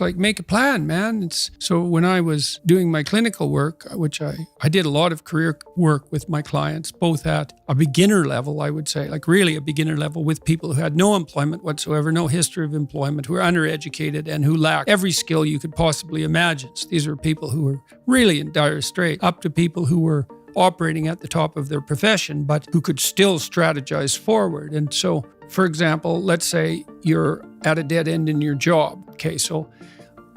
Like, make a plan, man. So when I was doing my clinical work, which I did a lot of career work with my clients, both at a beginner level, I would say, like really a beginner level, with people who had no employment whatsoever, no history of employment, who were undereducated and who lacked every skill you could possibly imagine. So these were people who were really in dire straits, up to people who were operating at the top of their profession, but who could still strategize forward. And so, for example, let's say you're at a dead end in your job. Okay, so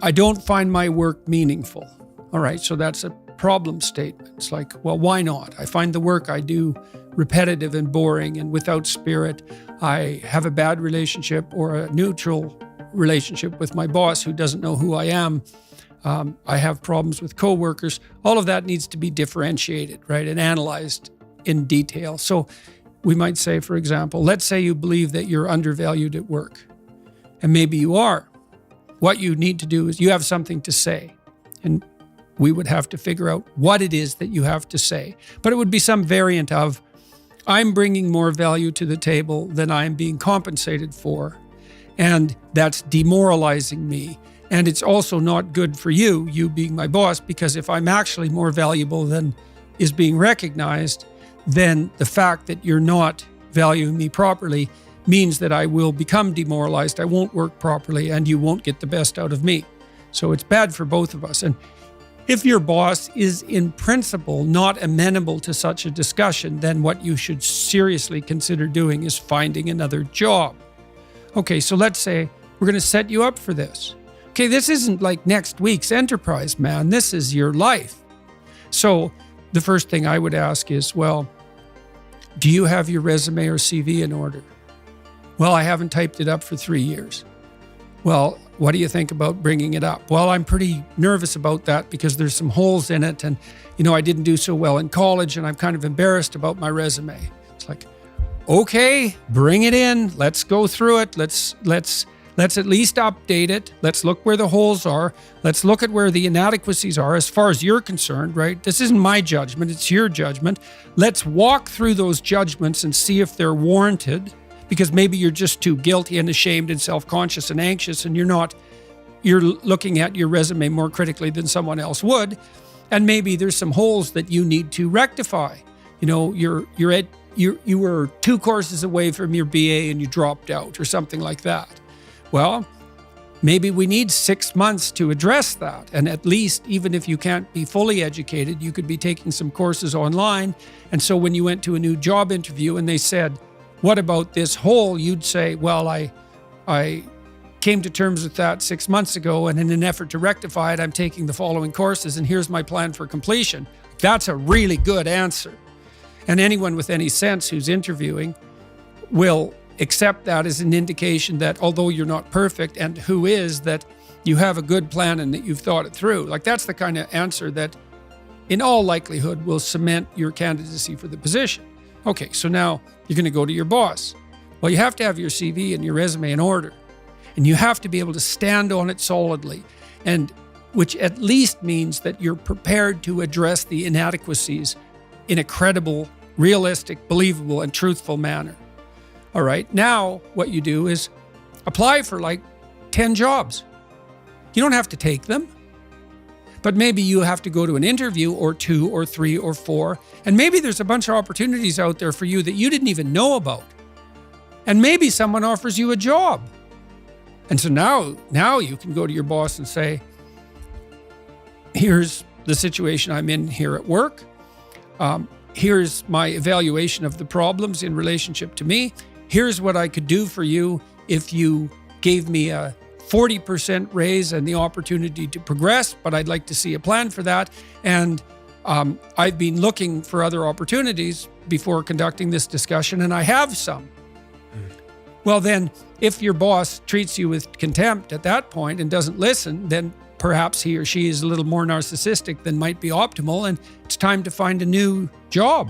I don't find my work meaningful. All right, so that's a problem statement. It's like, well, why not? I find the work I do repetitive and boring and without spirit. I have a bad relationship or a neutral relationship with my boss who doesn't know who I am. I have problems with coworkers. All of that needs to be differentiated, right, and analyzed in detail. So we might say, for example, let's say you believe that you're undervalued at work, and maybe you are. What you need to do is you have something to say, and we would have to figure out what it is that you have to say. But it would be some variant of, I'm bringing more value to the table than I'm being compensated for, and that's demoralizing me. And it's also not good for you being my boss, because if I'm actually more valuable than is being recognized, then the fact that you're not valuing me properly means that I will become demoralized, I won't work properly, and you won't get the best out of me. So it's bad for both of us. And if your boss is in principle not amenable to such a discussion, then what you should seriously consider doing is finding another job. Okay, so let's say we're going to set you up for this. Okay, this isn't like next week's enterprise, man. This is your life. So the first thing I would ask is, well, do you have your resume or CV in order? Well, I haven't typed it up for 3 years. Well, what do you think about bringing it up? Well, I'm pretty nervous about that because there's some holes in it, and I didn't do so well in college, and I'm kind of embarrassed about my resume. It's like, okay, bring it in. Let's go through it. Let's at least update it. Let's look where the holes are. Let's look at where the inadequacies are as far as you're concerned, right? This isn't my judgment, it's your judgment. Let's walk through those judgments and see if they're warranted, because maybe you're just too guilty and ashamed and self-conscious and anxious, and you're looking at your resume more critically than someone else would. And maybe there's some holes that you need to rectify. You were 2 courses away from your BA and you dropped out or something like that. Well, maybe we need 6 months to address that. And at least, even if you can't be fully educated, you could be taking some courses online. And so when you went to a new job interview and they said, what about this hole? You'd say, well, I came to terms with that 6 months ago, and in an effort to rectify it, I'm taking the following courses, and here's my plan for completion. That's a really good answer. And anyone with any sense who's interviewing will accept that as an indication that although you're not perfect, and who is, that you have a good plan and that you've thought it through. Like, that's the kind of answer that in all likelihood will cement your candidacy for the position. Okay, so now you're going to go to your boss. Well, you have to have your CV and your resume in order, and you have to be able to stand on it solidly, and which at least means that you're prepared to address the inadequacies in a credible, realistic, believable, and truthful manner. All right, now what you do is apply for like 10 jobs. You don't have to take them, but maybe you have to go to an interview or 2 or 3 or 4, and maybe there's a bunch of opportunities out there for you that you didn't even know about. And maybe someone offers you a job. And so now you can go to your boss and say, here's the situation I'm in here at work. Here's my evaluation of the problems in relationship to me. Here's what I could do for you if you gave me a 40% raise and the opportunity to progress, but I'd like to see a plan for that. And I've been looking for other opportunities before conducting this discussion, and I have some. Well, then, if your boss treats you with contempt at that point and doesn't listen, then perhaps he or she is a little more narcissistic than might be optimal, and it's time to find a new job.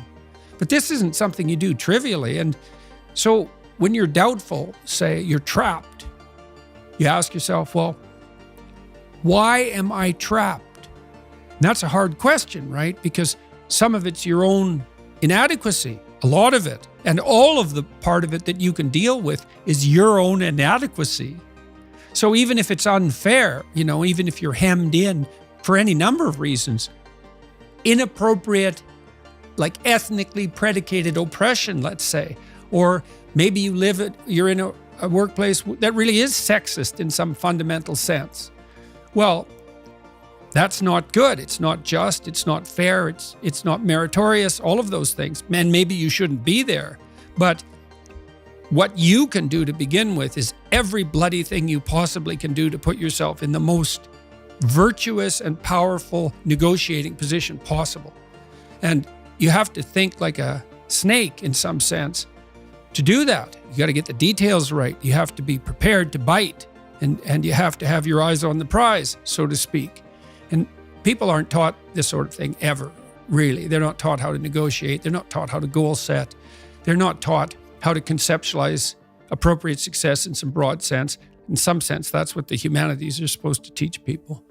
But this isn't something you do trivially. And so when you're doubtful, say you're trapped, you ask yourself, well, why am I trapped? And that's a hard question, right? Because some of it's your own inadequacy, a lot of it. And all of the part of it that you can deal with is your own inadequacy. So even if it's unfair, even if you're hemmed in for any number of reasons, inappropriate, like ethnically predicated oppression, let's say, or maybe you're in a workplace that really is sexist in some fundamental sense. Well, that's not good. It's not just, it's not fair, it's not meritorious, all of those things. And maybe you shouldn't be there. But what you can do to begin with is every bloody thing you possibly can do to put yourself in the most virtuous and powerful negotiating position possible. And you have to think like a snake in some sense. To do that, you got to get the details right. You have to be prepared to bite, and you have to have your eyes on the prize, so to speak. And people aren't taught this sort of thing ever, really. They're not taught how to negotiate. They're not taught how to goal set. They're not taught how to conceptualize appropriate success in some broad sense. In some sense, that's what the humanities are supposed to teach people.